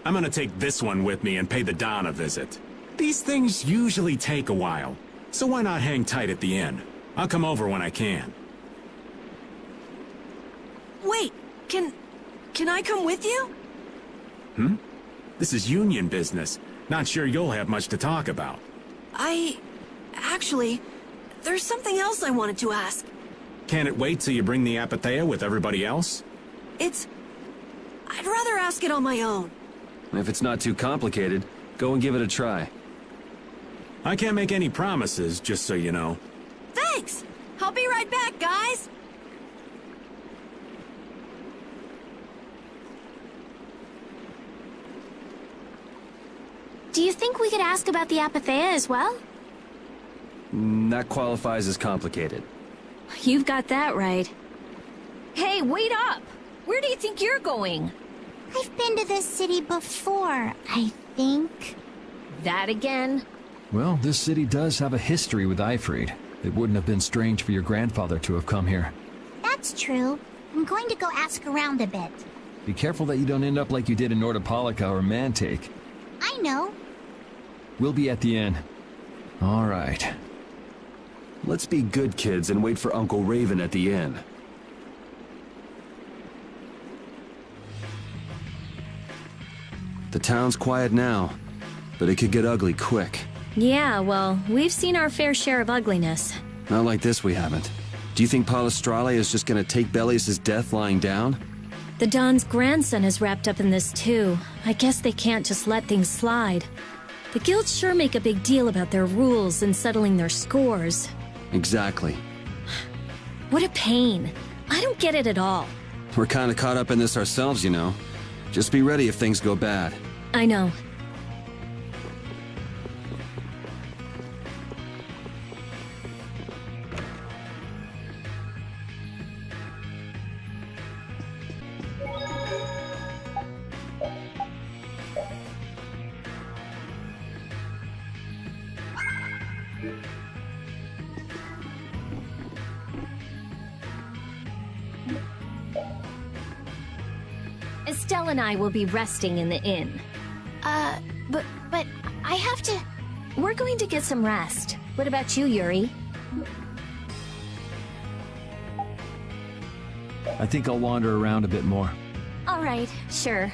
I'm gonna take this one with me and pay the Don a visit. These things usually take a while, so why not hang tight at the inn? I'll come over when I can. Wait, can I come with you? This is union business. Not sure you'll have much to talk about. Actually, there's something else I wanted to ask. Can it wait till you bring the apatheia with everybody else? I'd rather ask it on my own. If it's not too complicated, go and give it a try. I can't make any promises, just so you know. Thanks! I'll be right back, guys! Do you think we could ask about the apatheia as well? That qualifies as complicated. You've got that right. Hey, wait up! Where do you think you're going? I've been to this city before, I think. That again? Well, this city does have a history with Ifrid. It wouldn't have been strange for your grandfather to have come here. That's true. I'm going to go ask around a bit. Be careful that you don't end up like you did in Nordopolica or Mantake. I know. We'll be at the inn. All right. Let's be good kids and wait for Uncle Raven at the inn. The town's quiet now, but it could get ugly quick. Yeah, well, we've seen our fair share of ugliness. Not like this, we haven't. Do you think Palestrale is just gonna take Belius' death lying down? The Don's grandson is wrapped up in this too. I guess they can't just let things slide. The guilds sure make a big deal about their rules and settling their scores. Exactly. What a pain. I don't get it at all. We're kinda caught up in this ourselves, you know. Just be ready if things go bad. I know. Estelle and I will be resting in the inn. But I have to... We're going to get some rest. What about you, Yuri? I think I'll wander around a bit more. All right, sure.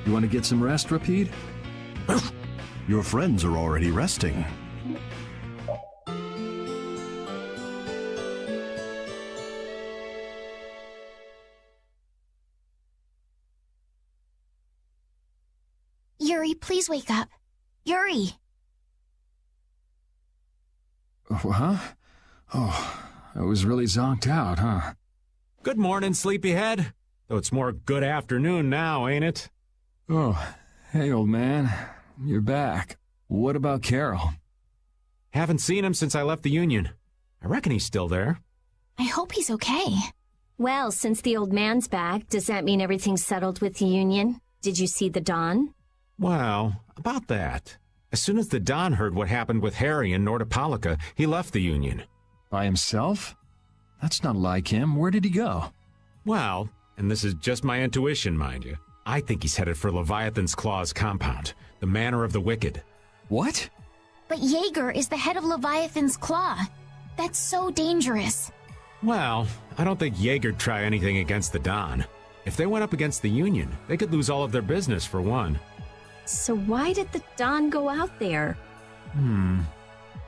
You want to get some rest, Rapide? Your friends are already resting. Yuri, please wake up. Yuri! Huh? Oh, I was really zonked out, huh? Good morning, sleepyhead. Though it's more good afternoon now, ain't it? Oh, hey, old man. You're back. What about Carol? Haven't seen him since I left the Union. I reckon he's still there. I hope he's okay. Well, since the old man's back, does that mean everything's settled with the Union? Did you see the Don? Well, about that. As soon as the Don heard what happened with Harry and Nordopolica, he left the Union. By himself? That's not like him. Where did he go? Well, and this is just my intuition, mind you, I think he's headed for Leviathan's Claw's compound, the Manor of the Wicked. What? But Jaeger is the head of Leviathan's Claw. That's so dangerous. Well, I don't think Jaeger'd try anything against the Don. If they went up against the Union, they could lose all of their business, for one. So why did the Don go out there?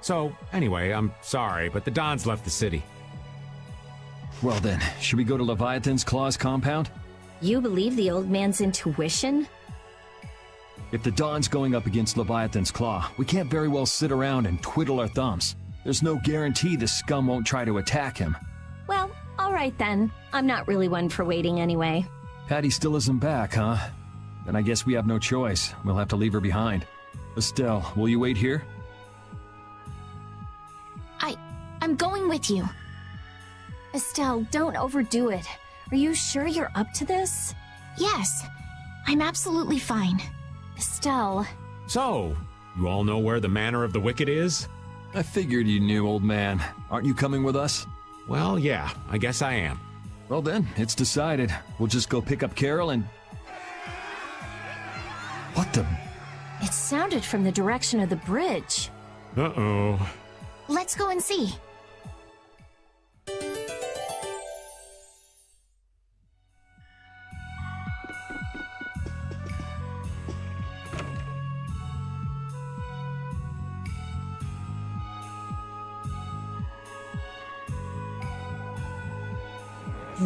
So, anyway, I'm sorry, but the Don's left the city. Well then, should we go to Leviathan's Claw's compound? You believe the old man's intuition? If the Don's going up against Leviathan's Claw, we can't very well sit around and twiddle our thumbs. There's no guarantee the scum won't try to attack him. Well, all right then. I'm not really one for waiting anyway. Patty still isn't back, huh? Then I guess we have no choice. We'll have to leave her behind. Estelle, will you wait here? I'm going with you. Estelle, don't overdo it. Are you sure you're up to this? Yes, I'm absolutely fine. Estelle... So, you all know where the Manor of the Wicked is? I figured you knew, old man. Aren't you coming with us? Well, yeah, I guess I am. Well then, it's decided. We'll just go pick up Carol and... What the... It sounded from the direction of the bridge. Uh-oh. Let's go and see.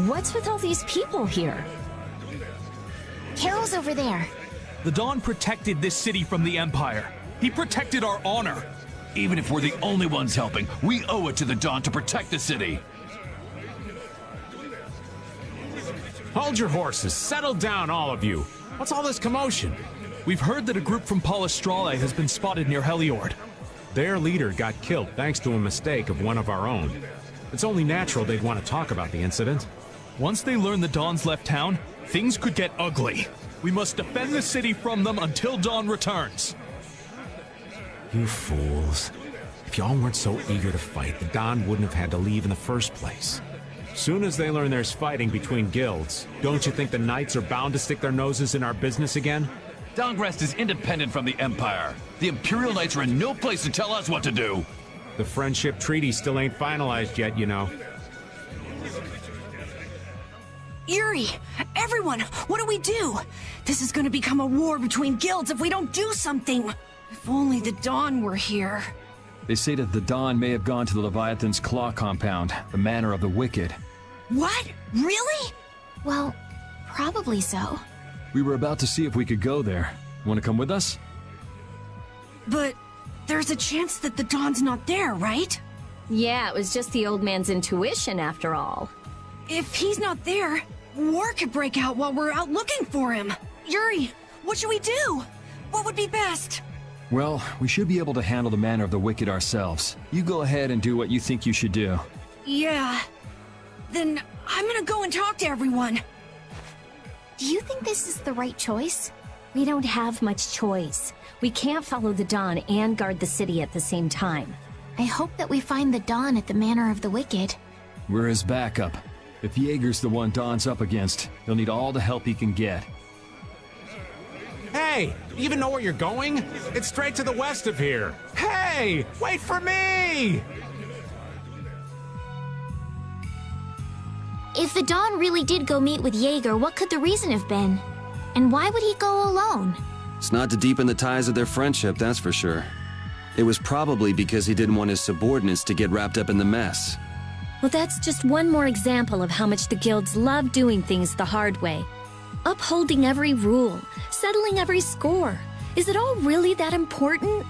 What's with all these people here? Carol's over there. The Don protected this city from the Empire. He protected our honor. Even if we're the only ones helping, we owe it to the Don to protect the city. Hold your horses. Settle down, all of you. What's all this commotion? We've heard that a group from Palestrale has been spotted near Heliord. Their leader got killed thanks to a mistake of one of our own. It's only natural they'd want to talk about the incident. Once they learn the Don's left town, things could get ugly. We must defend the city from them until Don returns. You fools. If y'all weren't so eager to fight, the Don wouldn't have had to leave in the first place. Soon as they learn there's fighting between guilds, don't you think the Knights are bound to stick their noses in our business again? Dongrest is independent from the Empire. The Imperial Knights are in no place to tell us what to do. The Friendship Treaty still ain't finalized yet, you know. Yuri! Everyone! What do we do? This is gonna become a war between guilds if we don't do something! If only the Dawn were here. They say that the Don may have gone to the Leviathan's Claw compound, the Manor of the Wicked. What? Really? Well, probably so. We were about to see if we could go there. Want to come with us? But there's a chance that the Dawn's not there, right? Yeah, it was just the old man's intuition after all. If he's not there, war could break out while we're out looking for him. Yuri, what should we do? What would be best? Well, we should be able to handle the Manor of the Wicked ourselves. You go ahead and do what you think you should do. Yeah. Then I'm gonna go and talk to everyone. Do you think this is the right choice? We don't have much choice. We can't follow the Dawn and guard the city at the same time. I hope that we find the Dawn at the Manor of the Wicked. We're his backup. If Jaeger's the one Don's up against, he'll need all the help he can get. Hey! You even know where you're going? It's straight to the west of here. Hey! Wait for me! If the Dawn really did go meet with Jaeger, what could the reason have been? And why would he go alone? It's not to deepen the ties of their friendship, that's for sure. It was probably because he didn't want his subordinates to get wrapped up in the mess. Well, that's just one more example of how much the guilds love doing things the hard way. Upholding every rule, settling every score. Is it all really that important?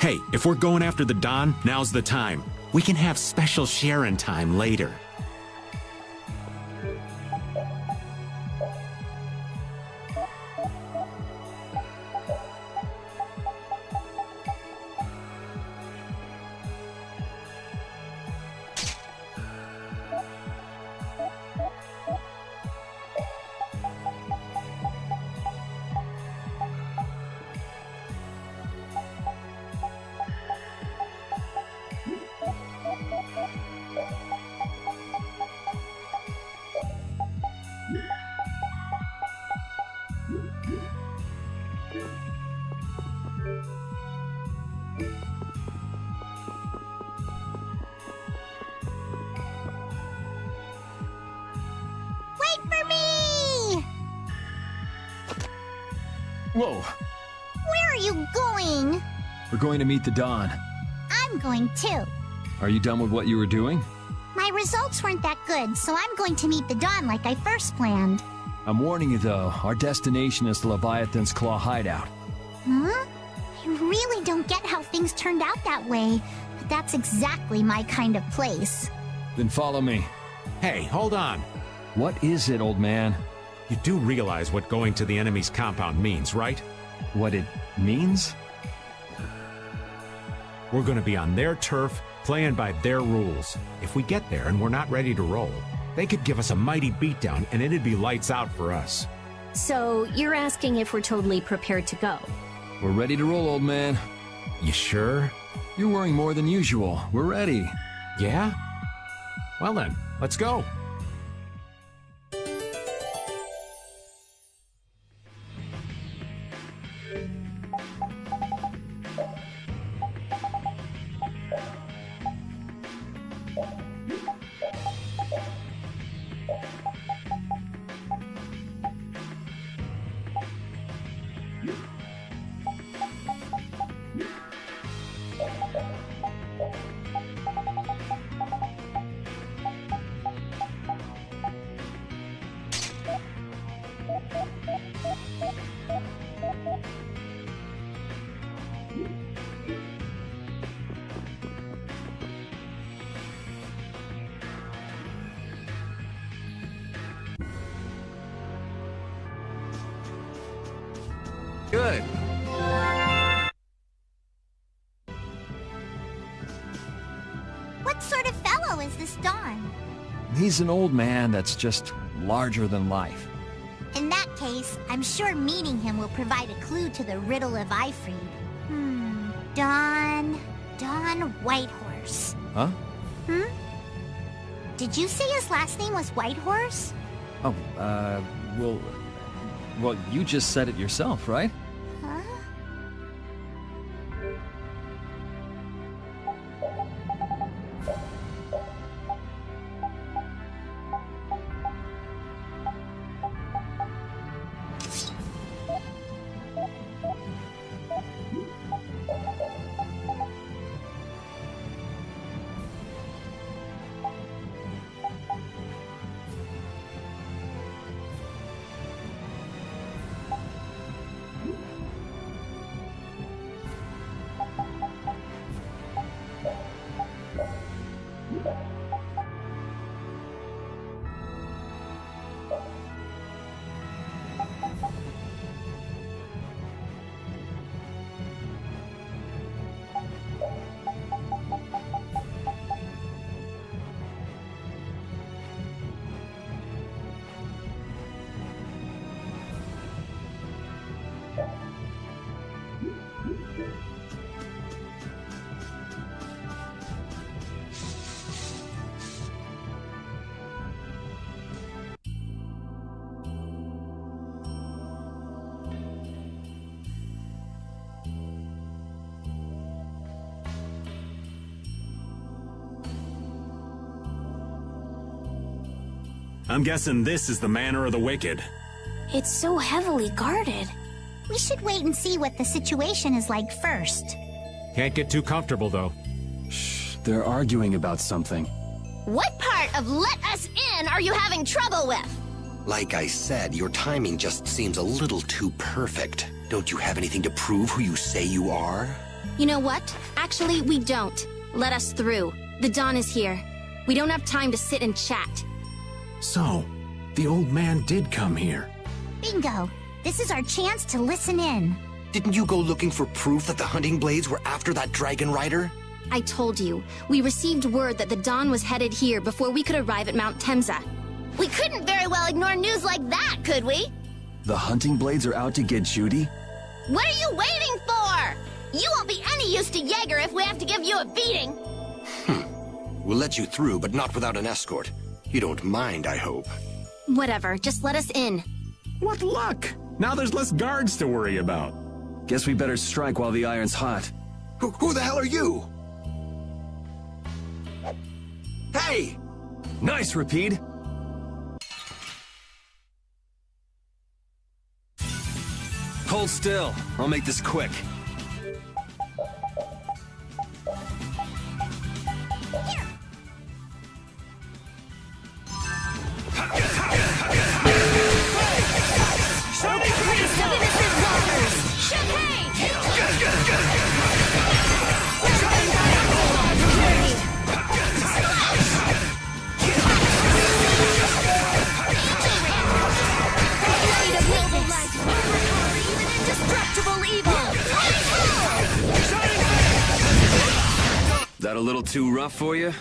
Hey, if we're going after the Don, now's the time. We can have special sharing time later. Whoa! Where are you going? We're going to meet the Dawn. I'm going too. Are you done with what you were doing? My results weren't that good, so I'm going to meet the Dawn like I first planned. I'm warning you though, our destination is the Leviathan's Claw hideout. Huh? I really don't get how things turned out that way, but that's exactly my kind of place. Then follow me. Hey, hold on. What is it, old man? You do realize what going to the enemy's compound means, right? What it means? We're gonna be on their turf, playing by their rules. If we get there and we're not ready to roll, they could give us a mighty beatdown and it'd be lights out for us. So, you're asking if we're totally prepared to go? We're ready to roll, old man. You sure? You're worrying more than usual. We're ready. Yeah? Well then, let's go. Good. What sort of fellow is this Dawn? He's an old man that's just larger than life. In that case, I'm sure meeting him will provide a clue to the riddle of Ifried. Dawn Whitehorse. Huh? Did you say his last name was Whitehorse? Oh, well, you just said it yourself, right? Huh? I'm guessing this is the manor of the wicked. It's so heavily guarded. We should wait and see what the situation is like first. Can't get too comfortable, though. Shh, they're arguing about something. What part of let us in are you having trouble with? Like I said, your timing just seems a little too perfect. Don't you have anything to prove who you say you are? You know what? Actually, we don't. Let us through. The Dawn is here. We don't have time to sit and chat. So, the old man did come here. Bingo! This is our chance to listen in. Didn't you go looking for proof that the hunting blades were after that dragon rider? I told you. We received word that the Dawn was headed here before we could arrive at Mount Temza. We couldn't very well ignore news like that, could we? The hunting blades are out to get Judy? What are you waiting for? You won't be any use to Jaeger if we have to give you a beating. We'll let you through, but not without an escort. You don't mind, I hope. Whatever, just let us in. What luck! Now there's less guards to worry about. Guess we better strike while the iron's hot. Who the hell are you? Hey! Nice, Rapide! Hold still. I'll make this quick. That a little too rough for you?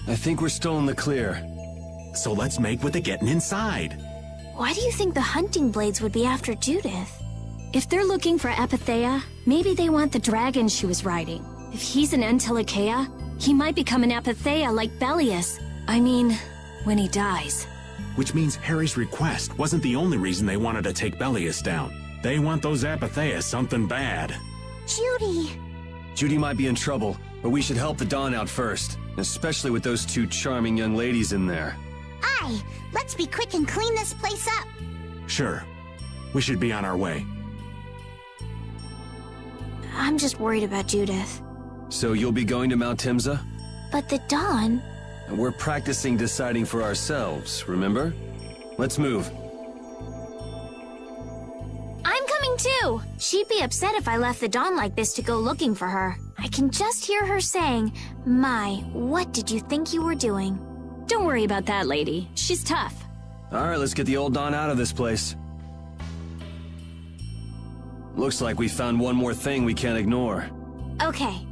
I think we're still in the clear. So let's make with the getting inside. Why do you think the hunting blades would be after Judith? If they're looking for Apatheia, maybe they want the dragon she was riding. If he's an Entelikeia, he might become an Apatheia like Belius. I mean, when he dies. Which means Harry's request wasn't the only reason they wanted to take Belius down. They want those Apatheia something bad. Judy! Judy might be in trouble, but we should help the Dawn out first. Especially with those two charming young ladies in there. Aye! Let's be quick and clean this place up! Sure. We should be on our way. I'm just worried about Judith. So you'll be going to Mount Temsa? But the Dawn... And we're practicing deciding for ourselves, remember? Let's move. I'm coming too! She'd be upset if I left the Dawn like this to go looking for her. I can just hear her saying, "My, what did you think you were doing?" Don't worry about that lady. She's tough. Alright, let's get the old Dawn out of this place. Looks like we found one more thing we can't ignore. Okay.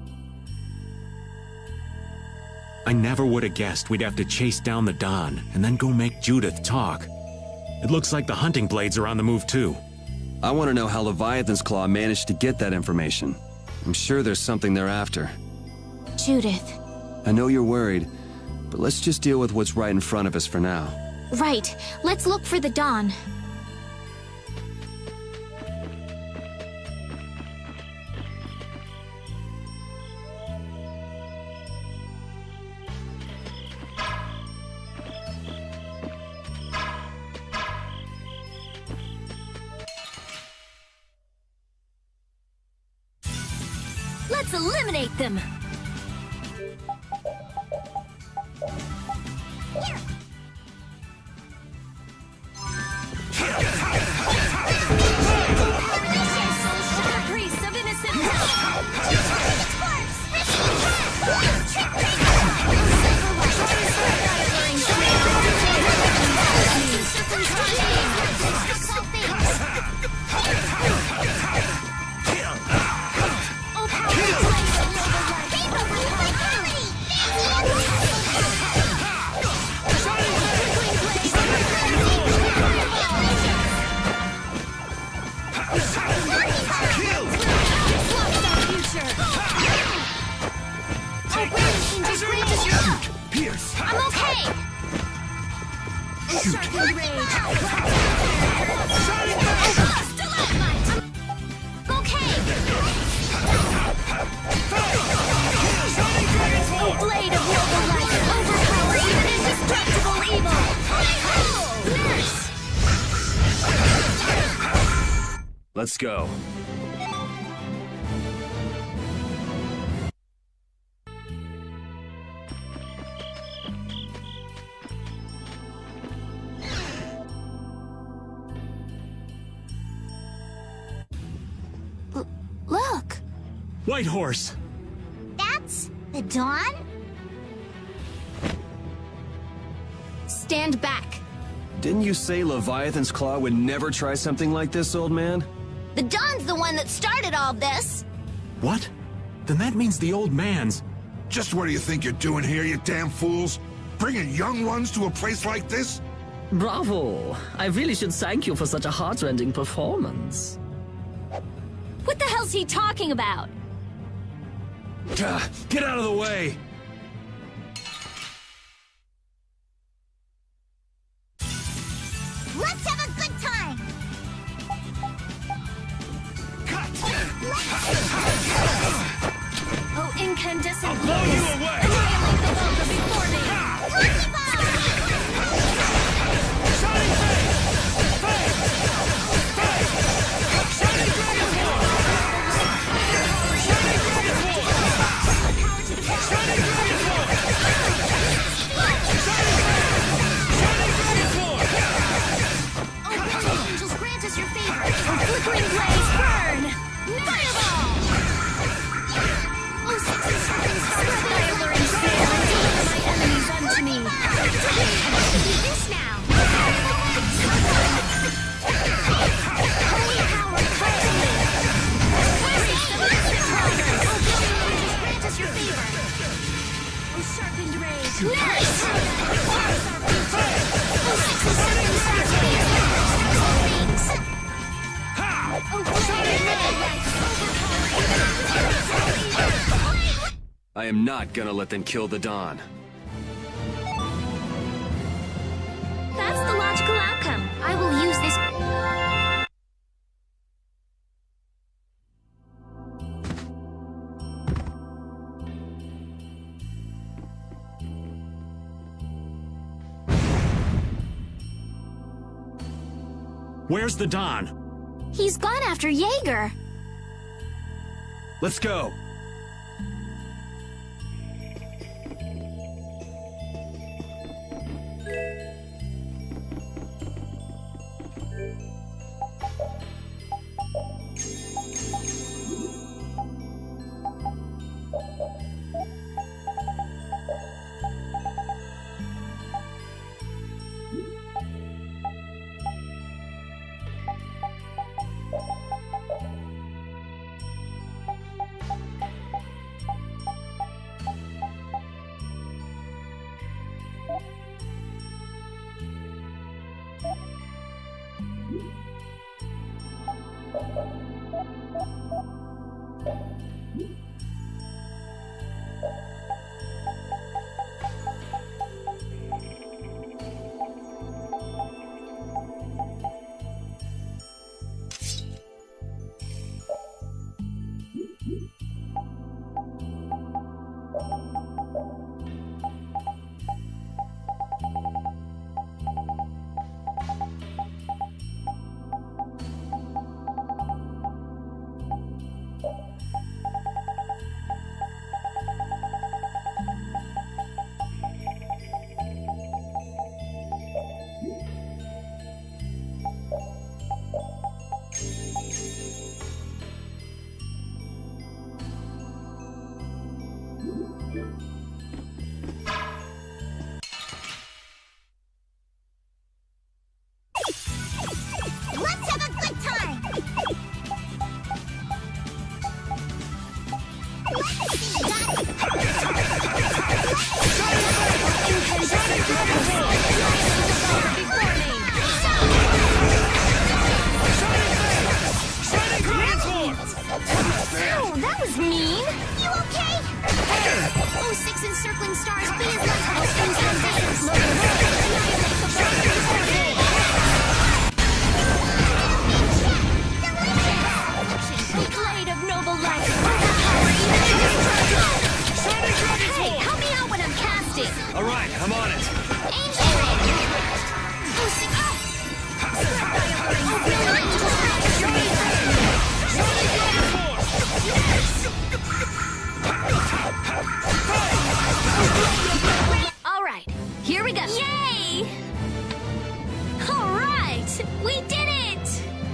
I never would have guessed we'd have to chase down the Dawn and then go make Judith talk. It looks like the hunting blades are on the move too. I want to know how Leviathan's Claw managed to get that information. I'm sure there's something they're after. Judith. I know you're worried, but let's just deal with what's right in front of us for now. Right. Let's look for the Dawn. Let's eliminate them! Priest of innocent I'm okay! Shoot! Blade of noble light, overpower even indestructible evil! Let's go. Look! White Horse! That's the Dawn? Stand back! Didn't you say Leviathan's Claw would never try something like this, old man? The Dawn's the one that started all this! What? Then that means the old man's... Just what do you think you're doing here, you damn fools? Bringing young ones to a place like this? Bravo! I really should thank you for such a heart-rending performance. What the hell's he talking about? Get out of the way! Let's have a good time! Cut! blow you away! Flickering blaze, burn! Fireball! Oh, six and seven stars, fire and sail, and deliver my enemies unto me. I can do this now. Holy power, come to me. Oh, glowing angels, grant us your favor. Oh, sharpened rays, nice! Oh, six and seven stars, fire, wings. I am not gonna let them kill the Dawn. That's the logical outcome. I will use this. Where's the Dawn? He's gone after Jaeger. Let's go.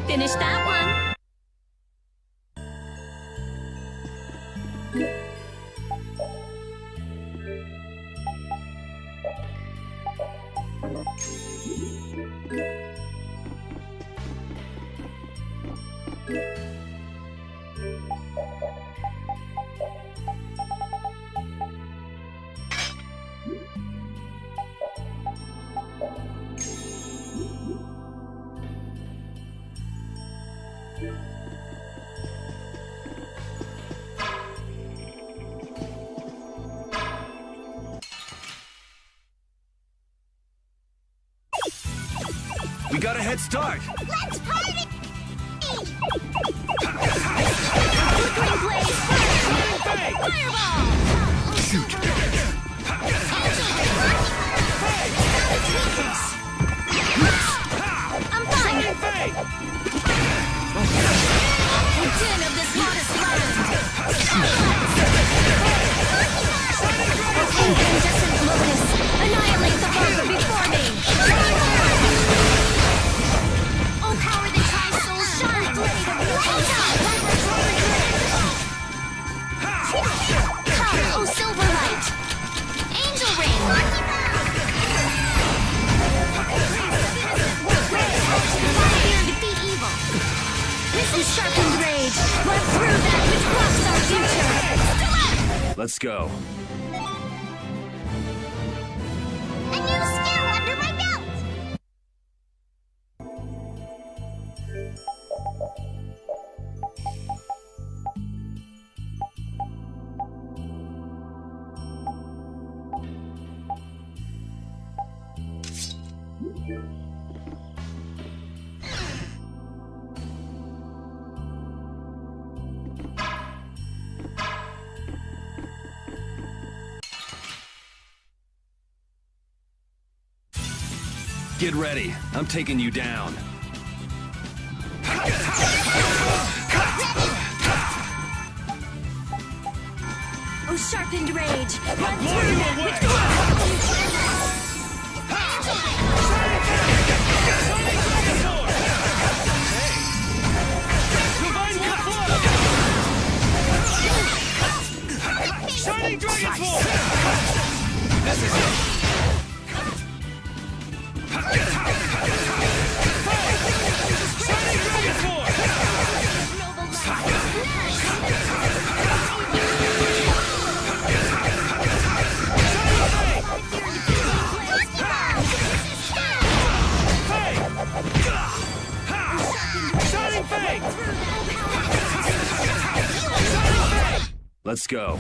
Finish that one. We got a head start. Let's party! Flickering blaze, I'm fine. The din of this modest land. Incandescent lotus, annihilate the foe before me. Oh, power that tries soul shine. Blade of your Come, oh silverlight. Angel ring. Fire, defeat evil. This is sharpened rage. Run through that which blocks our future. Let's go. A new skill under my belt! Get ready. I'm taking you down. Oh, sharpened rage. Run through that which blocks our future. Shining Dragon Force! This is it! Shining Dragon Force! Shining Fang! Let's go.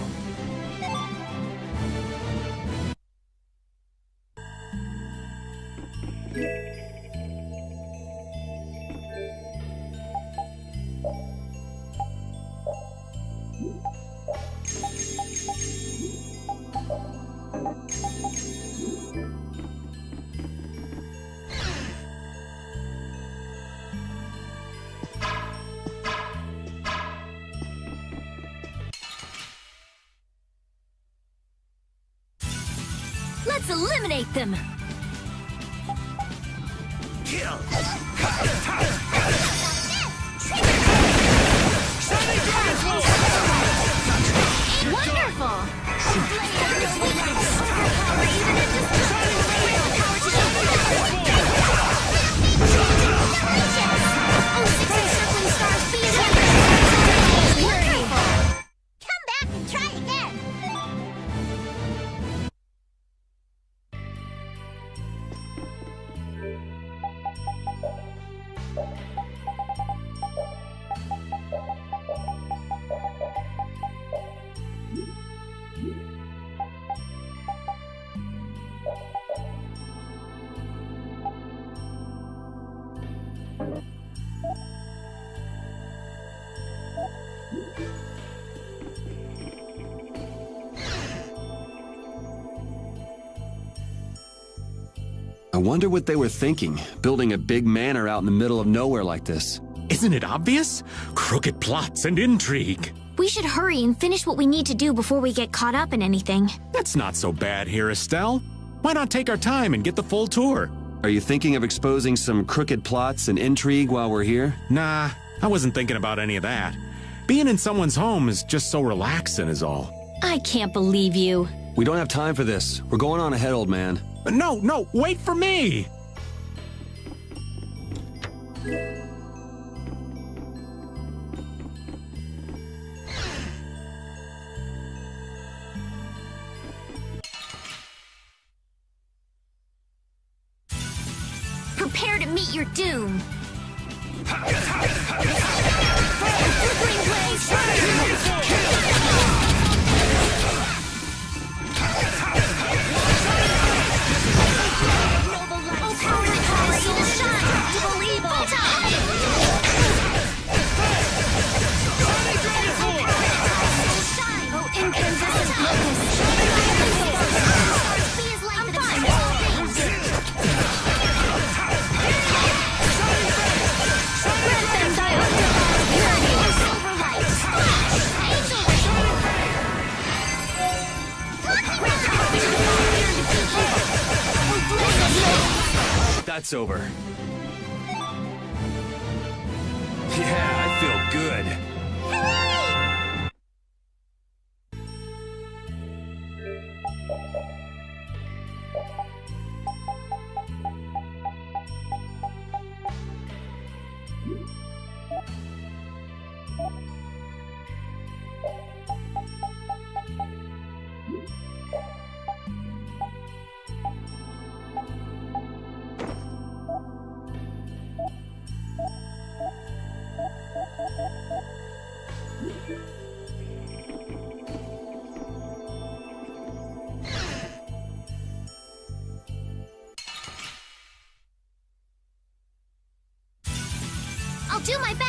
Let's eliminate them! Kill! Wonderful! Overpower even in destruction! Power to Oh, 60 circling stars, be wonderful! Come back and try again! I wonder what they were thinking, building a big manor out in the middle of nowhere like this. Isn't it obvious? Crooked plots and intrigue. We should hurry and finish what we need to do before we get caught up in anything. That's not so bad here, Estelle. Why not take our time and get the full tour? Are you thinking of exposing some crooked plots and intrigue while we're here? Nah, I wasn't thinking about any of that. Being in someone's home is just so relaxing is all. I can't believe you. We don't have time for this. We're going on ahead, old man. No, wait for me! Prepare to meet your doom. that's over. Yeah, I feel good. I'll do my best.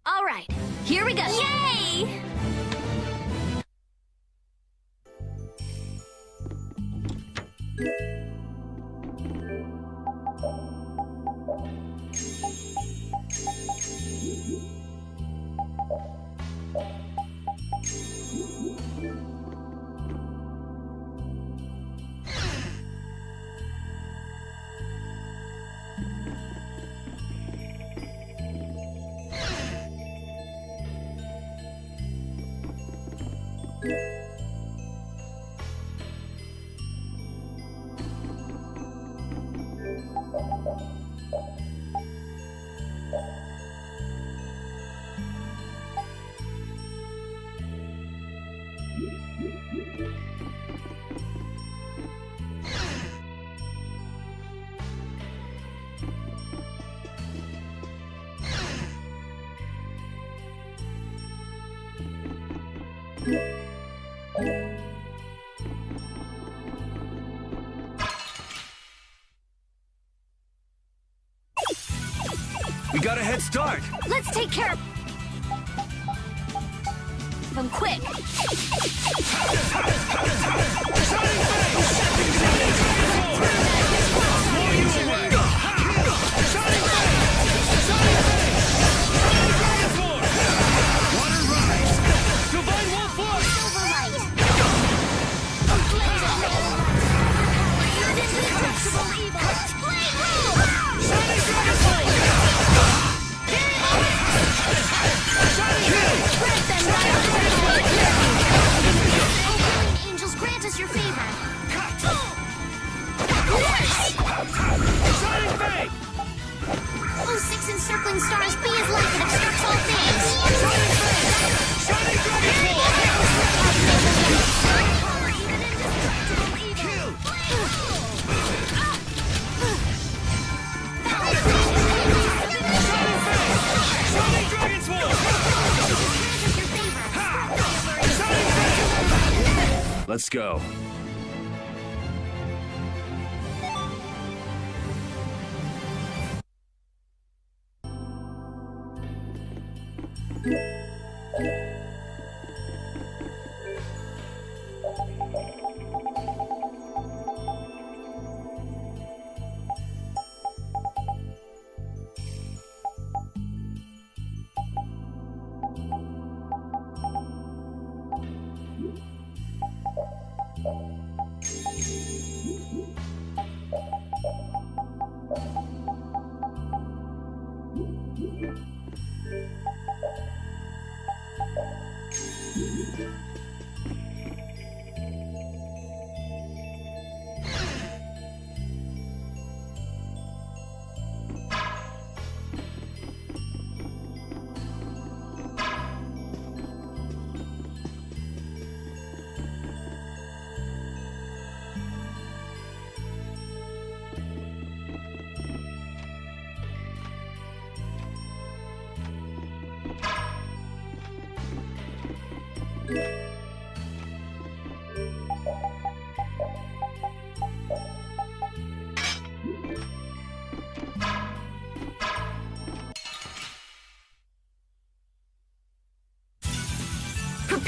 All right, here we go. Yay! We got a head start. Let's take care of them quick. Angels, grant us your favor. Oh, 6 encircling stars, be as light that obstructs all things. Let's go.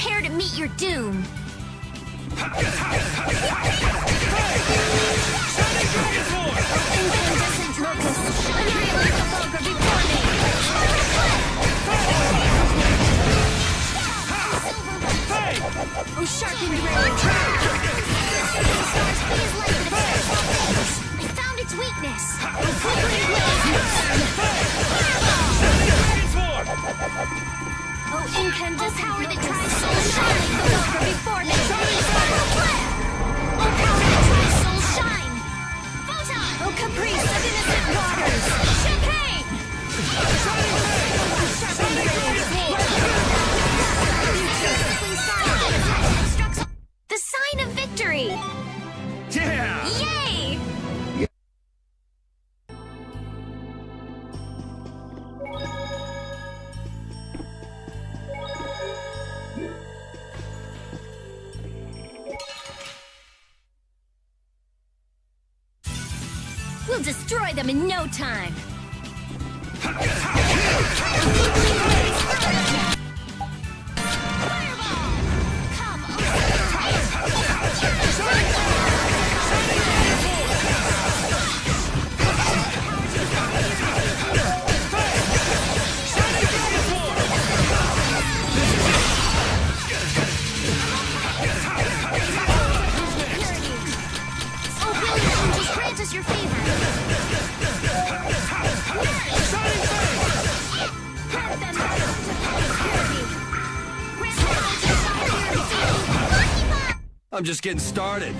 Prepare to meet your doom. Incandescent locust, annihilate the vulgar before me. Oh, sharpened rage. I found its weakness. Oh, flickering blaze. Oh, incandescent power that tries soul shine. The vulgar before me. Oh, power that tries soul shine. Photon. Oh, caprice of innocent waters. Chicane. The sign of victory. Yeah! Yay! We'll destroy them in no time. Oh, brilliant angels, grant us your favor. Grant them purity. Grant them purity. I'm just getting started.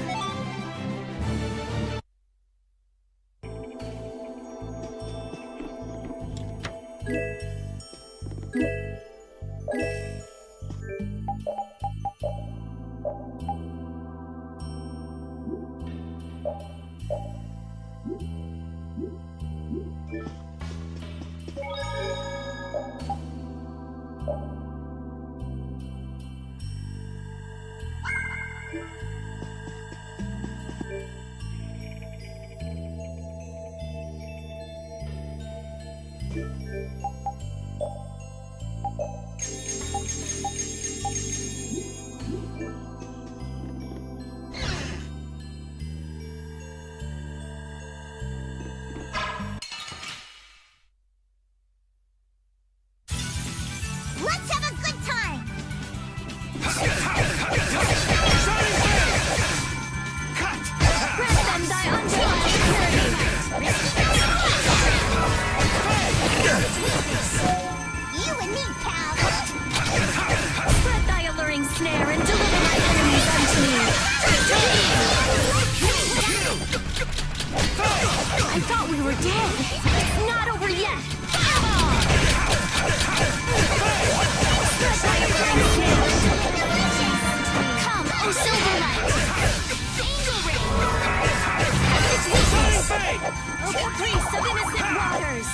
Let's have a good time! Grant them thy undefiled You and me, pal! Spread thy alluring snare and deliver my enemies unto me. I thought we were dead. It's not over yet. Fireball! Spread thy alluring snare and deliver my enemies unto me. Come, O Silverlight! Angel Ring! Its weakness! O caprice of innocent waters!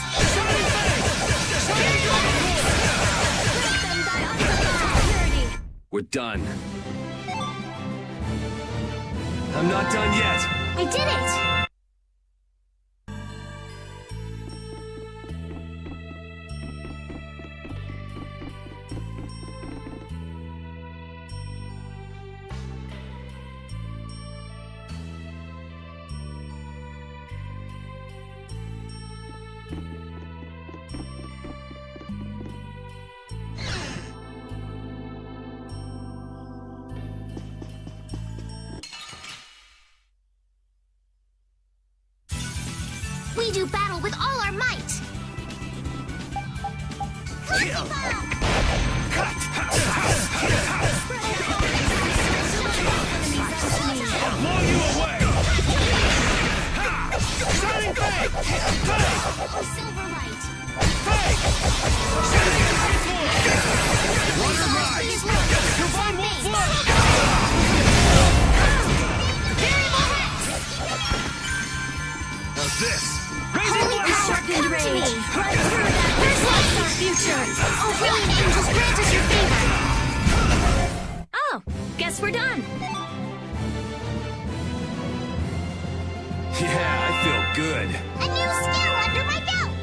Grant them thy undefiled purity. We're done. I'm not done yet. I did it! We do battle with all our might! Blow you away! Shining Fang! Silverlight! Water rise! Divine Wolf Flood! How's this? Holy sharpened rage! Run through that! Where's life our future? Oh, brilliant angels, grant us your favor! Oh, guess we're done. Yeah, I feel good. A new skill under my belt!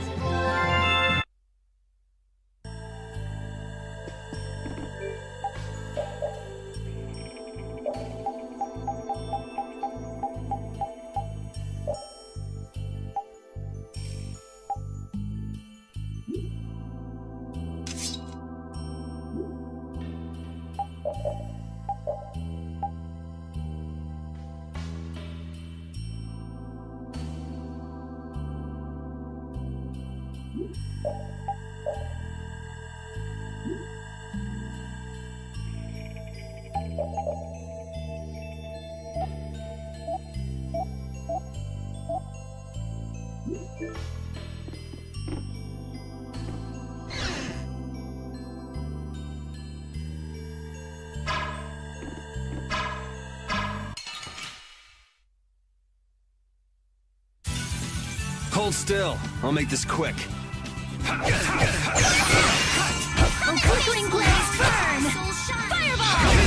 Hold still. I'll make this quick. Flickering blaze burn! Fireball!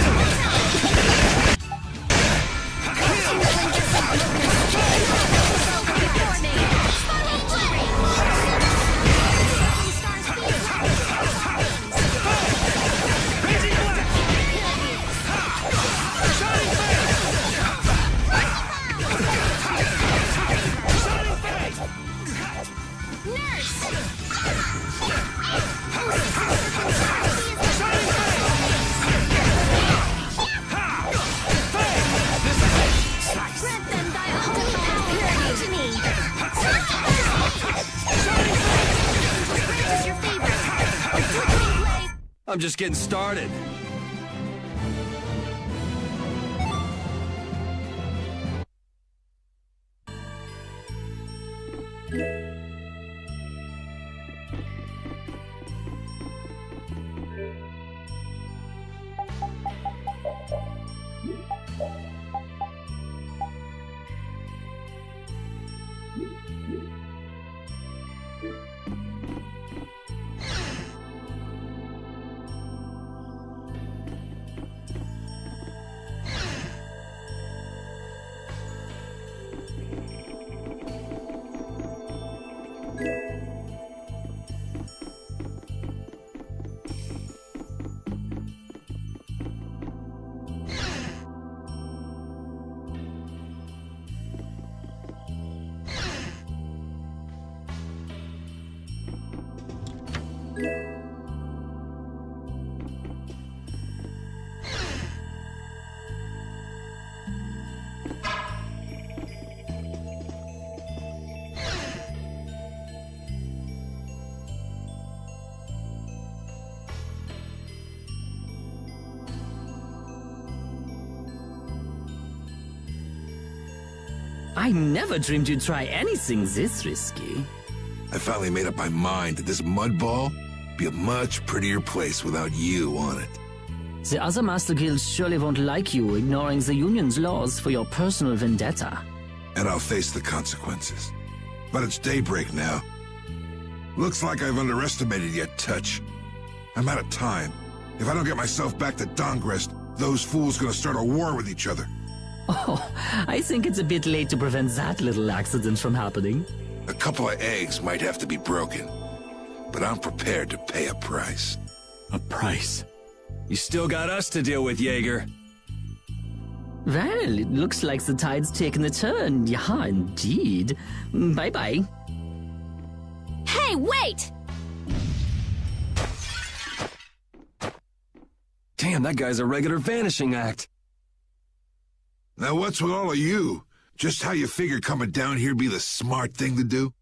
I'm just getting started. I never dreamed you'd try anything this risky. I finally made up my mind that this mud ball be a much prettier place without you on it. The other Master Guilds surely won't like you ignoring the Union's laws for your personal vendetta. And I'll face the consequences. But it's daybreak now. Looks like I've underestimated your touch. I'm out of time. If I don't get myself back to Dongrest, those fools gonna start a war with each other. Oh, I think it's a bit late to prevent that little accident from happening. A couple of eggs might have to be broken, but I'm prepared to pay a price. A price? You still got us to deal with, Jaeger. Well, it looks like the tide's taken a turn. Yeah, indeed. Bye-bye. Hey, wait! Damn, that guy's a regular vanishing act. Now what's with all of you? Just how you figure coming down here be the smart thing to do?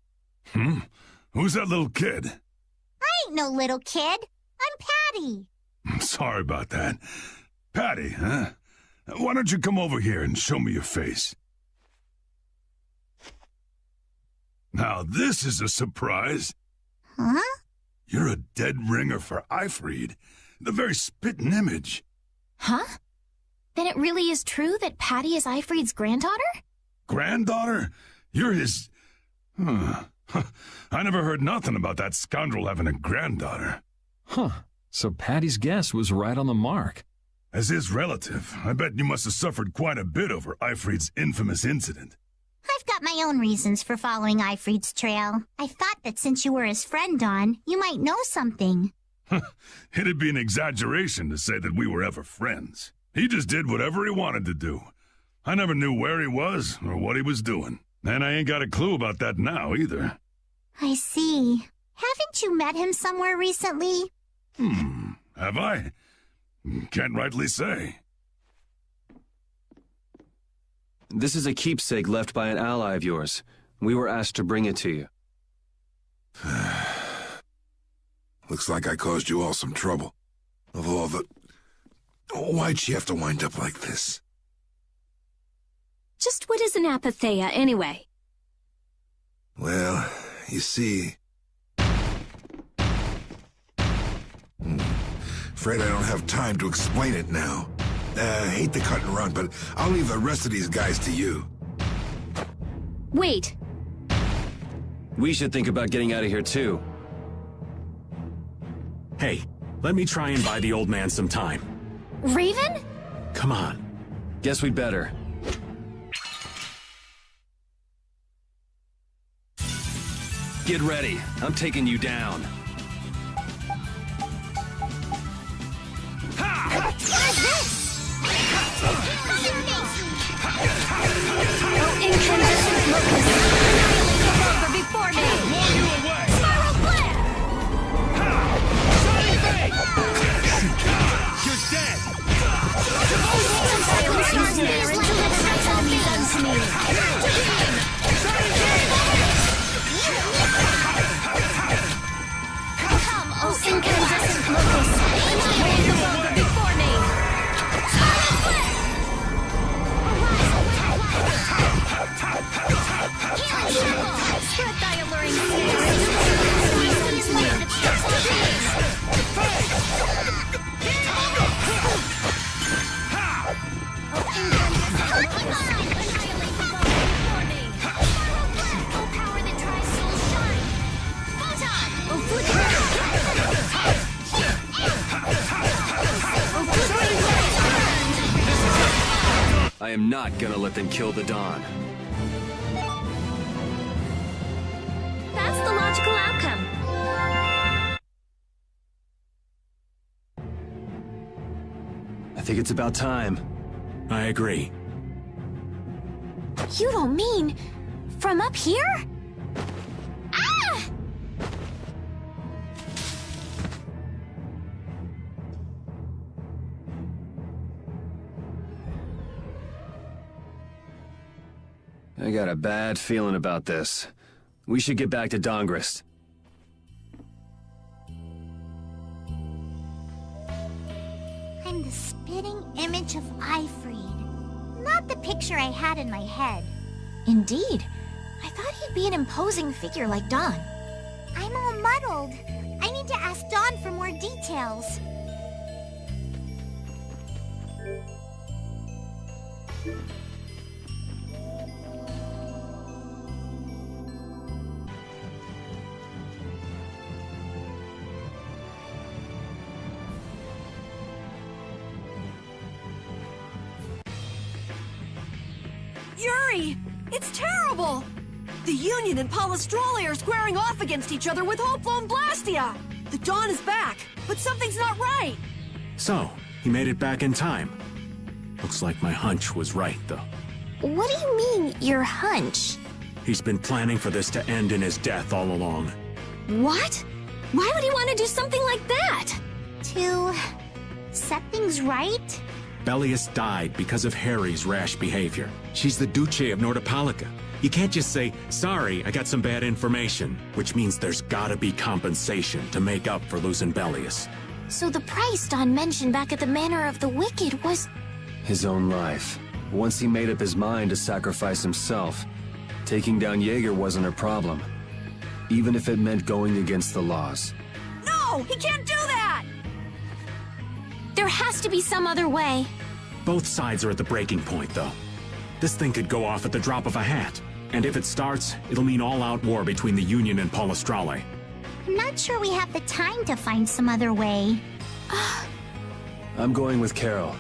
Who's that little kid? I ain't no little kid. I'm Patty. I'm sorry about that. Patty, huh? Why don't you come over here and show me your face? Now this is a surprise. Huh? You're a dead ringer for Ifrid. The very spitting image. Huh? Then it really is true that Patty is Ifrid's granddaughter? Granddaughter? You're his... I never heard nothing about that scoundrel having a granddaughter. Huh. So Patty's guess was right on the mark. As his relative, I bet you must have suffered quite a bit over Ifrid's infamous incident. I've got my own reasons for following Ifrid's trail. I thought that since you were his friend, Dawn, you might know something. It'd be an exaggeration to say that we were ever friends. He just did whatever he wanted to do. I never knew where he was or what he was doing. And I ain't got a clue about that now, either. I see. Haven't you met him somewhere recently? Have I? Can't rightly say. This is a keepsake left by an ally of yours. We were asked to bring it to you. Looks like I caused you all some trouble. Of all the... Why'd she have to wind up like this? Just what is an apatheia, anyway? Well, you see... Afraid I don't have time to explain it now. Hate to cut and run, but I'll leave the rest of these guys to you. Wait. We should think about getting out of here, too. Hey, let me try and buy the old man some time. Raven? Come on. Guess we'd better. Get ready. I'm taking you down. What is this? Incandescent locust. Over before me. Blow you away. Spiral flare. Shining fate. You're dead. Silence your snare and deliver my enemies unto me. Come, O incandescent locust. Wave the over before me. Spiral flare. Healing circle. Spread thy alluring snare and deliver my enemies unto me. I am not gonna let them kill the Dawn. That's the logical outcome. I think it's about time. I agree. You don't mean from up here? Ah! I got a bad feeling about this. We should get back to Dongrist. I'm the spitting image of Ifrid. Not the picture I had in my head. Indeed. I thought he'd be an imposing figure like Dawn. I'm all muddled. I need to ask Dawn for more details. Yuri! It's terrible! The Union and Palestrale are squaring off against each other with Hopeful and Blastia! The Dawn is back, but something's not right! So, he made it back in time. Looks like my hunch was right, though. What do you mean, your hunch? He's been planning for this to end in his death all along. What? Why would he want to do something like that? To set things right? Bellius died because of Harry's rash behavior. She's the Duce of Nordapalica. You can't just say, sorry, I got some bad information, which means there's gotta be compensation to make up for losing Bellius. So the price Dawn mentioned back at the Manor of the Wicked was... His own life. Once he made up his mind to sacrifice himself, taking down Jaeger wasn't a problem. Even if it meant going against the laws. No! He can't do that! There has to be some other way. Both sides are at the breaking point, though. This thing could go off at the drop of a hat. And if it starts, it'll mean all-out war between the Union and Palestrale. I'm not sure we have the time to find some other way. I'm going with Carol.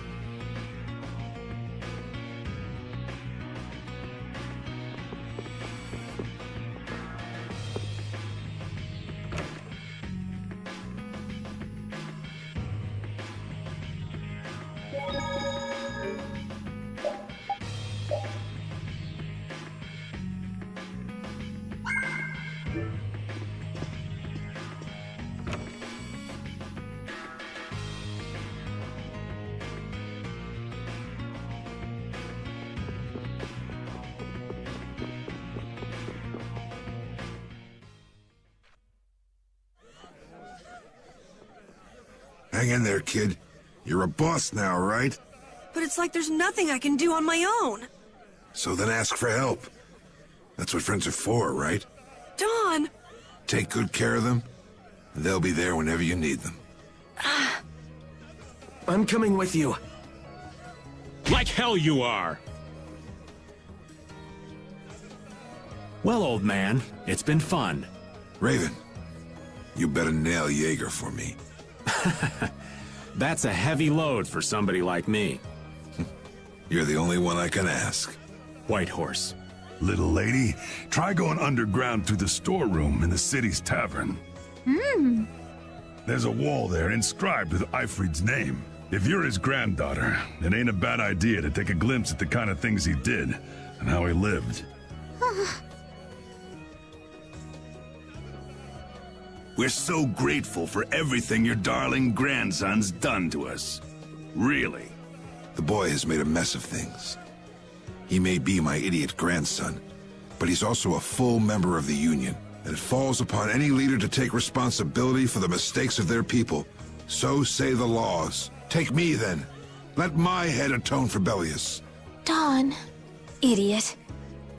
Hang in there, kid. You're a boss now, right? But it's like there's nothing I can do on my own. So then ask for help. That's what friends are for, right? Dawn! Take good care of them, and they'll be there whenever you need them. I'm coming with you. Like hell you are! Well, old man, it's been fun. Raven, you better nail Jaeger for me. That's a heavy load for somebody like me. You're the only one I can ask. Whitehorse. Little lady, try going underground through the storeroom in the city's tavern. There's a wall there inscribed with Eifried's name. If you're his granddaughter, it ain't a bad idea to take a glimpse at the kind of things he did and how he lived. We're so grateful for everything your darling grandson's done to us. Really. The boy has made a mess of things. He may be my idiot grandson, but he's also a full member of the Union, and it falls upon any leader to take responsibility for the mistakes of their people. So say the laws. Take me, then. Let my head atone for Bellius. Dawn. Idiot.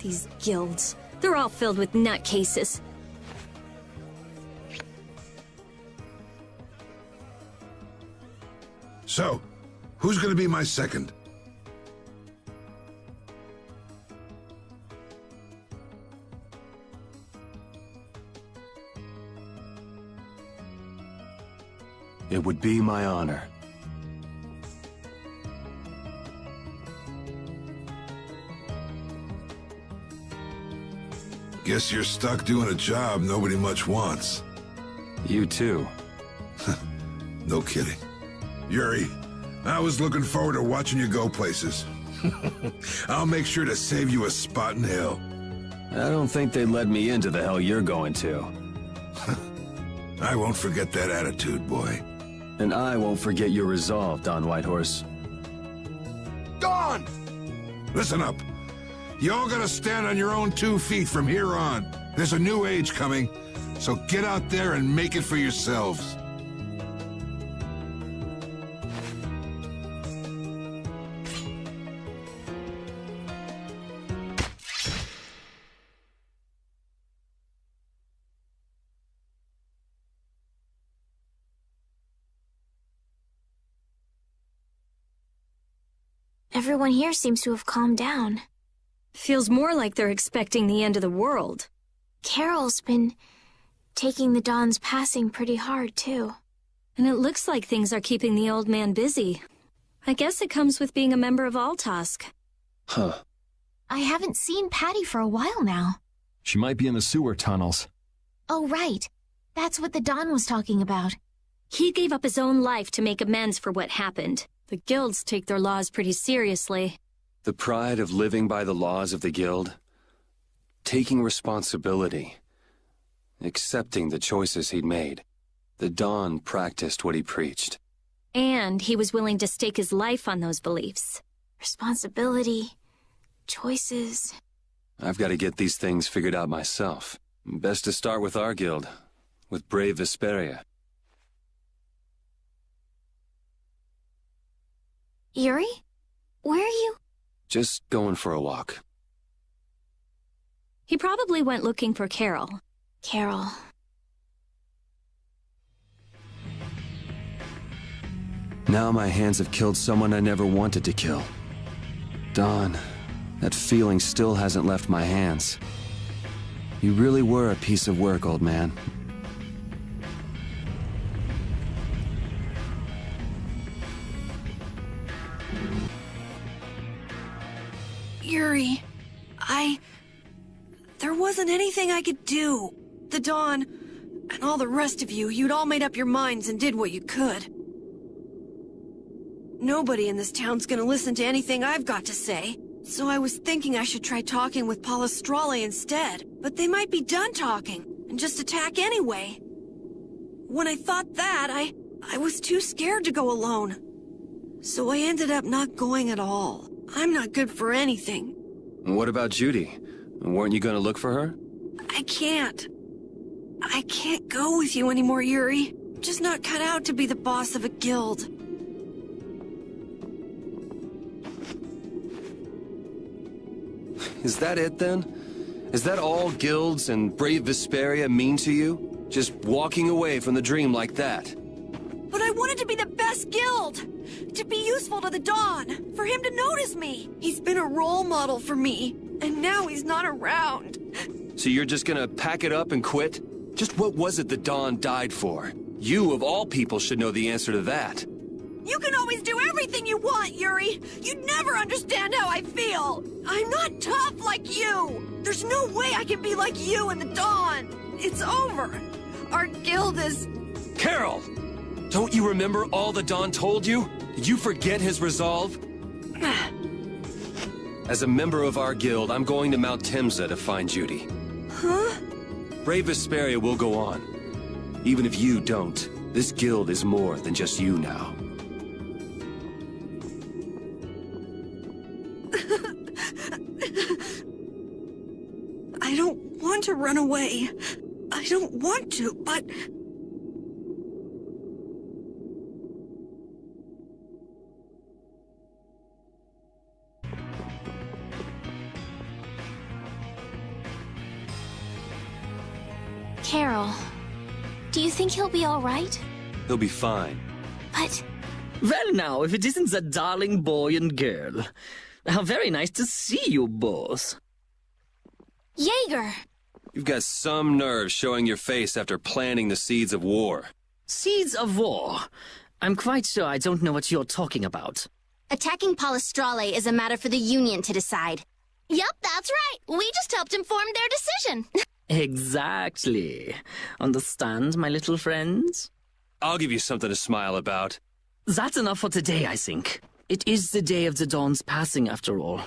These guilds. They're all filled with nutcases. So, who's gonna be my second? It would be my honor. Guess you're stuck doing a job nobody much wants. You too. No kidding. Yuri, I was looking forward to watching you go places. I'll make sure to save you a spot in hell. I don't think they'd let me into the hell you're going to. I won't forget that attitude, boy. And I won't forget your resolve, Don Whitehorse. Dawn! Listen up. You all gotta stand on your own 2 feet from here on. There's a new age coming, so get out there and make it for yourselves. Everyone here seems to have calmed down. Feels more like they're expecting the end of the world. Carol's been taking the Dawn's passing pretty hard, too. And it looks like things are keeping the old man busy. I guess it comes with being a member of Altosk. Huh. I haven't seen Patty for a while now. She might be in the sewer tunnels. Oh, right. That's what the Dawn was talking about. He gave up his own life to make amends for what happened. The guilds take their laws pretty seriously. The pride of living by the laws of the guild, taking responsibility, accepting the choices he'd made. The Dawn practiced what he preached. And he was willing to stake his life on those beliefs. Responsibility, choices. I've got to get these things figured out myself. Best to start with our guild, with brave Vesperia. Yuri? Where are you? Just going for a walk. He probably went looking for Carol. Carol. Now my hands have killed someone I never wanted to kill. Dawn, that feeling still hasn't left my hands. You really were a piece of work, old man. Yuri, there wasn't anything I could do. The Dawn, and all the rest of you, you'd all made up your minds and did what you could. Nobody in this town's gonna listen to anything I've got to say. So I was thinking I should try talking with Palestrale instead. But they might be done talking, and just attack anyway. When I thought that, I was too scared to go alone. So I ended up not going at all. I'm not good for anything. What about Judy? Weren't you gonna look for her? I can't go with you anymore, Yuri. just not cut out to be the boss of a guild. Is that it then? Is that all guilds and brave Vesperia mean to you? Just walking away from the dream like that? But I wanted to be the best guild! To be useful to the Dawn! For him to notice me! He's been a role model for me, and now he's not around. So you're just gonna pack it up and quit? Just what was it the Dawn died for? You, of all people, should know the answer to that. You can always do everything you want, Yuri! You'd never understand how I feel! I'm not tough like you! There's no way I can be like you and the Dawn! It's over! Our guild is... Carol! Don't you remember all the Dawn told you? Did you forget his resolve? As a member of our guild, I'm going to Mount Temsa to find Judy. Huh? Brave Vesperia will go on. Even if you don't, this guild is more than just you now. I don't want to run away. I don't want to, but... Carol, do you think he'll be all right? He'll be fine. But... Well now, if it isn't that darling boy and girl. How very nice to see you both. Jaeger! You've got some nerve showing your face after planting the seeds of war. Seeds of war? I'm quite sure I don't know what you're talking about. Attacking Palestrale is a matter for the Union to decide. Yup, that's right. We just helped inform their decision. Exactly. Understand, my little friends? I'll give you something to smile about. That's enough for today, I think. It is the day of the Dawn's passing, after all.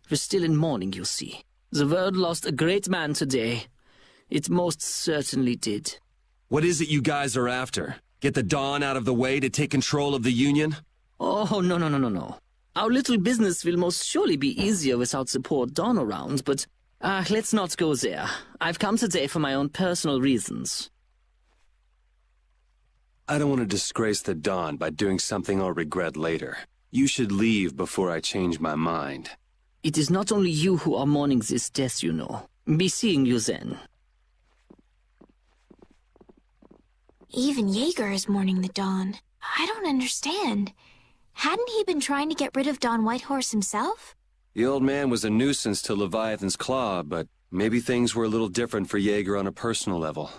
We're still in mourning, you see. The world lost a great man today. It most certainly did. What is it you guys are after? Get the Dawn out of the way to take control of the Union? Oh, no. Our little business will most surely be easier without support Dawn around, but... let's not go there. I've come today for my own personal reasons. I don't want to disgrace the Dawn by doing something I'll regret later. You should leave before I change my mind. It is not only you who are mourning this death, you know. Be seeing you then. Even Jaeger is mourning the Dawn. I don't understand. Hadn't he been trying to get rid of Don Whitehorse himself? The old man was a nuisance to Leviathan's Claw, but maybe things were a little different for Jaeger on a personal level.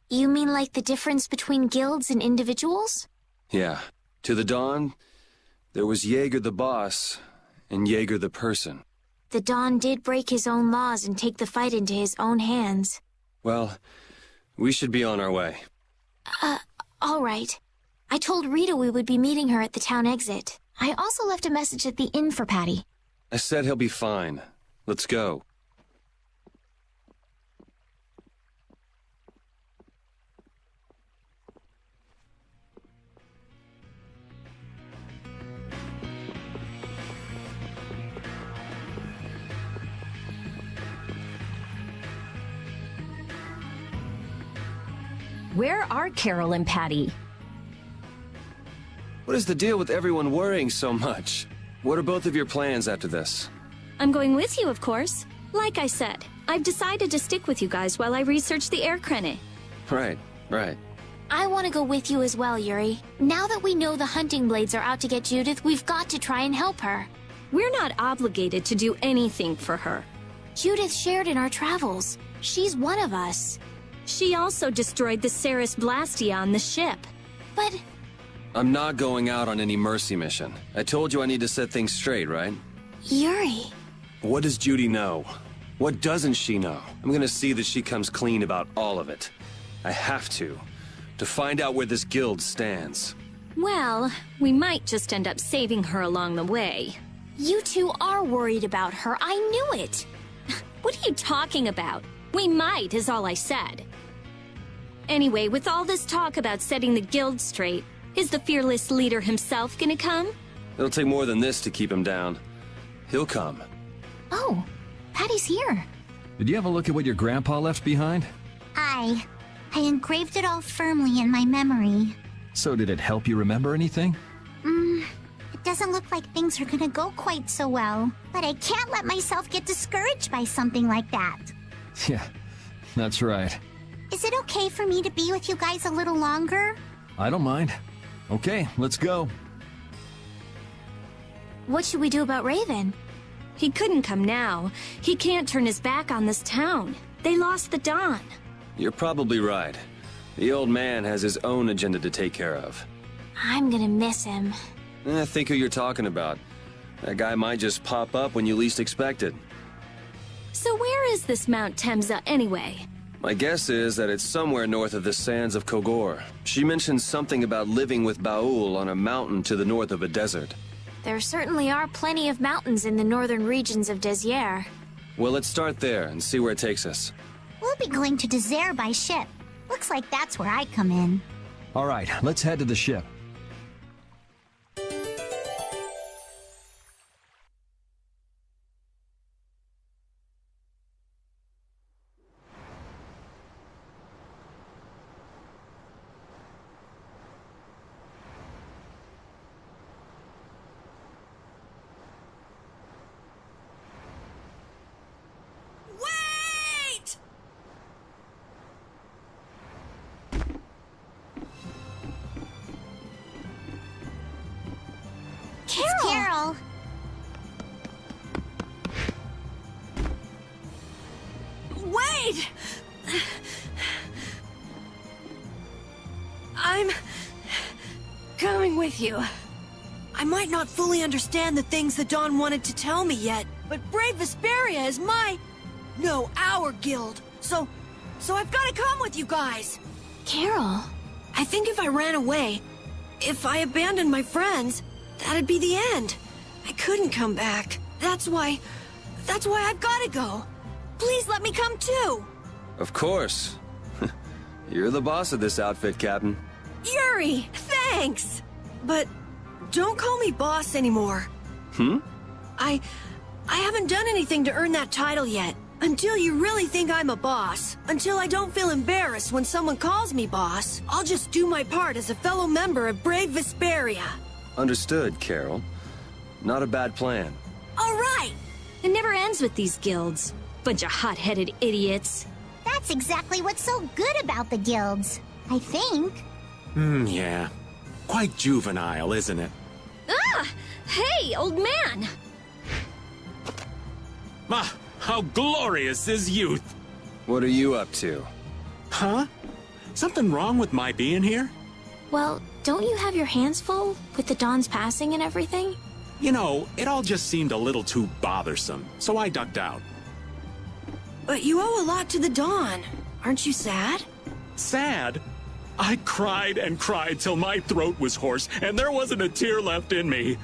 You mean like the difference between guilds and individuals? Yeah. To the Dawn, there was Jaeger the boss, and Jaeger the person. The Dawn did break his own laws and take the fight into his own hands. Well, we should be on our way. All right. I told Rita we would be meeting her at the town exit. I also left a message at the inn for Patty. I said he'll be fine. Let's go. Where are Carol and Patty? What is the deal with everyone worrying so much? What are both of your plans after this? I'm going with you, of course. Like I said, I've decided to stick with you guys while I research the air crane. Right. I want to go with you as well, Yuri. Now that we know the hunting blades are out to get Judith, we've got to try and help her. We're not obligated to do anything for her. Judith shared in our travels. She's one of us. She also destroyed the Ceres Blastia on the ship. But... I'm not going out on any mercy mission. I told you I need to set things straight, right? Yuri... What does Judy know? What doesn't she know? I'm gonna see that she comes clean about all of it. I have to find out where this guild stands. Well, we might just end up saving her along the way. You two are worried about her. I knew it. What are you talking about? We might, is all I said. Anyway, with all this talk about setting the guild straight, is the fearless leader himself gonna come? It'll take more than this to keep him down. He'll come. Oh, Patty's here. Did you have a look at what your grandpa left behind? I engraved it all firmly in my memory. So did it help you remember anything? It doesn't look like things are gonna go quite so well. But I can't let myself get discouraged by something like that. Yeah, that's right. Is it okay for me to be with you guys a little longer? I don't mind. Okay, let's go. What should we do about Raven? He couldn't come now. He can't turn his back on this town. They lost the Dawn. You're probably right. The old man has his own agenda to take care of. I'm gonna miss him. I think who you're talking about. That guy might just pop up when you least expect it. So where is this Mount Temza anyway? My guess is that it's somewhere north of the sands of Kogor. She mentioned something about living with Baul on a mountain to the north of a desert. There certainly are plenty of mountains in the northern regions of Desier. Well, let's start there and see where it takes us. We'll be going to Desier by ship. Looks like that's where I come in. All right, let's head to the ship. Carol! Wait! I'm coming with you. I might not fully understand the things the Dawn wanted to tell me yet, but Brave Vesperia is our guild. So I've got to come with you guys. Carol? I think if I ran away, if I abandoned my friends, that'd be the end. I couldn't come back. That's why I've got to go. Please let me come too. Of course. You're the boss of this outfit, Captain. Yuri, thanks. But don't call me boss anymore. I haven't done anything to earn that title yet. Until you really think I'm a boss, until I don't feel embarrassed when someone calls me boss, I'll just do my part as a fellow member of Brave Vesperia. Understood, Carol. Not a bad plan. All right. It never ends with these guilds. Bunch of hot-headed idiots. That's exactly what's so good about the guilds, I think. Yeah. Quite juvenile, isn't it? Ah! Hey, old man! Ah, how glorious is youth! What are you up to? Huh? Something wrong with my being here? Well, don't you have your hands full with the Dawn's passing and everything? You know, it all just seemed a little too bothersome, so I ducked out. But you owe a lot to the Dawn. Aren't you sad? Sad? I cried and cried till my throat was hoarse, and there wasn't a tear left in me.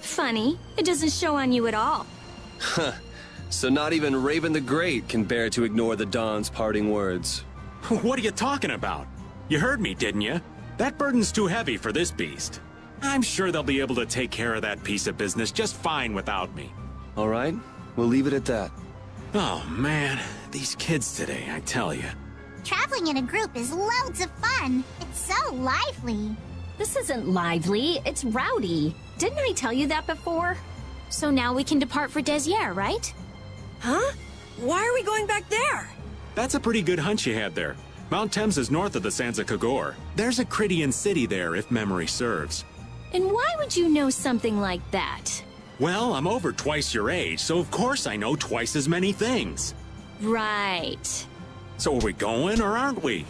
Funny, it doesn't show on you at all. Huh. So not even Raven the Great can bear to ignore the Dawn's parting words. What are you talking about? You heard me, didn't you? That burden's too heavy for this beast. I'm sure they'll be able to take care of that piece of business just fine without me. All right, we'll leave it at that. Oh man, these kids today, I tell you. Traveling in a group is loads of fun. It's so lively. This isn't lively, it's rowdy. Didn't I tell you that before? So now we can depart for Desier, right? Huh? Why are we going back there? That's a pretty good hunch you had there. Mount Thames is north of the Sands of Kogor. There's a Crydian city there, if memory serves. And why would you know something like that? Well, I'm over twice your age, so of course I know twice as many things. Right. So are we going, or aren't we?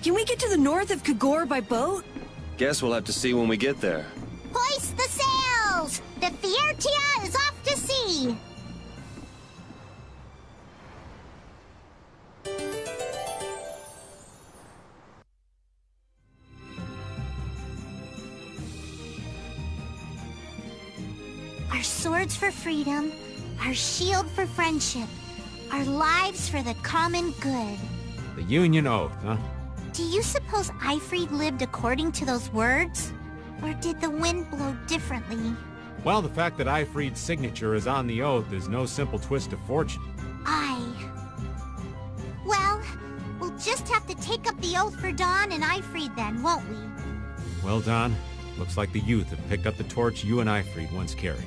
Can we get to the north of Kogor by boat? Guess we'll have to see when we get there. Hoist the sails! The Fiertia is off to sea! Our swords for freedom, our shield for friendship, our lives for the common good. The Union Oath, huh? Do you suppose Eifried lived according to those words? Or did the wind blow differently? Well, the fact that Eifried's signature is on the oath is no simple twist of fortune. Well, we'll just have to take up the oath for Dawn and Ifrid then, won't we? Well, Don, looks like the youth have picked up the torch you and Ifrid once carried.